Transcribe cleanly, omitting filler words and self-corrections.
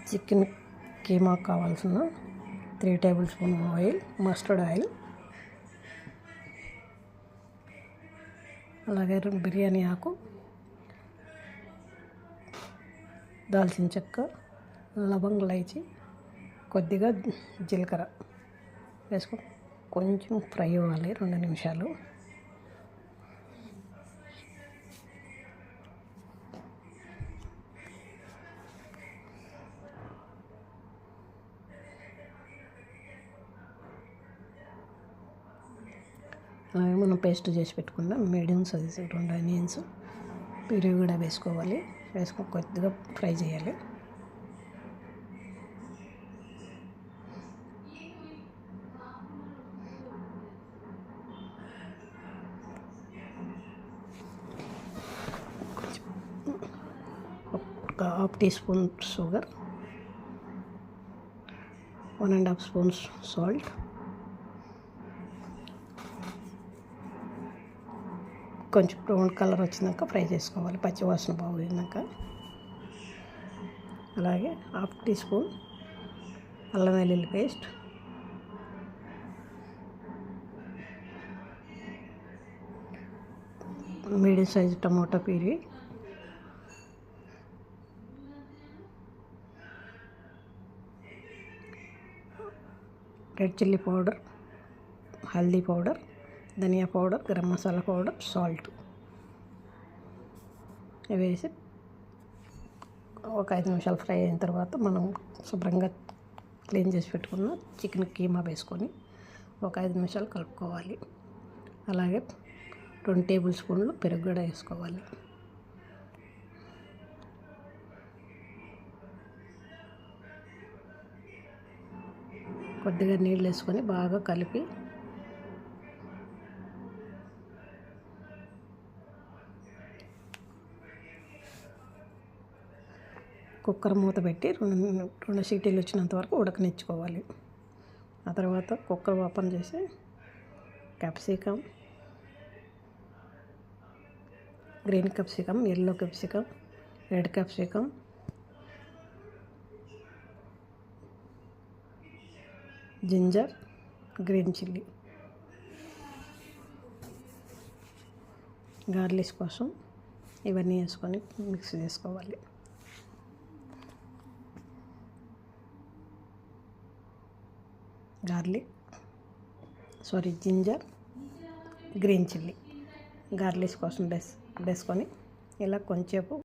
Chicken keema కావాల్సిన 3 table spoon oil, mustard oil, అలాగే 2 బిర్యానీ ఆకు, దాల్చిన చెక్క, లవంగ ఇలాచి, కొద్దిగా జీలకర్ర వేసుకొని కొంచెం ఫ్రై అవ్వాలి 2 నిమిషాలు. అలాగే మనం పేస్ట్ చేసి పెట్టుకున్న మీడియం సైజు 2 ఆనియన్స్ పెరుగు కూడా వేసుకోవాలి. వేసుకొని కొద్దిగా ఫ్రై చేయాలి. ఒక half teaspoon sugar, 1.5 spoons salt, కొంచెం బ్రౌన్ కలర్ వచ్చినాక ఫ్రై చేసుకోవాలి, పచ్చివాసన పోయినాక. అలాగే హాఫ్ టీ స్పూన్ అల్లం వెల్లుల్లి paste, medium size tomato puree, red chilli powder, హల్దీ పౌడర్, ధనియా powder, garam masala powder, salt వేసి ఒక 5 నిమిషాలు ఫ్రై అయిన తర్వాత మనం శుభ్రంగా క్లీన్ చేసి పెట్టుకున్న చికెన్ కీమా వేసుకొని ఒక 5 నిమిషాలు కలుపుకోవాలి. అలాగే 2 టేబుల్ స్పూన్లు పెరుగు కూడా వేసుకోవాలి. కొద్దిగా నీళ్ళు వేసుకొని బాగా కలిపి కుక్కర్ మూత పెట్టి 2 సీటీలు వచ్చినంత వరకు ఉడకనిచ్చుకోవాలి. ఆ తర్వాత కుక్కర్ ఓపెన్ చేసి capsicum, green capsicum, yellow capsicum, red capsicum, ginger, green chilli, గార్లిష్ కోసం ఇవన్నీ వేసుకొని మిక్స్ చేసుకోవాలి. జింజర్, గ్రీన్ చిల్లీ, గార్లిష్ కోసం వేసుకొని ఇలా కొంచెంసేపు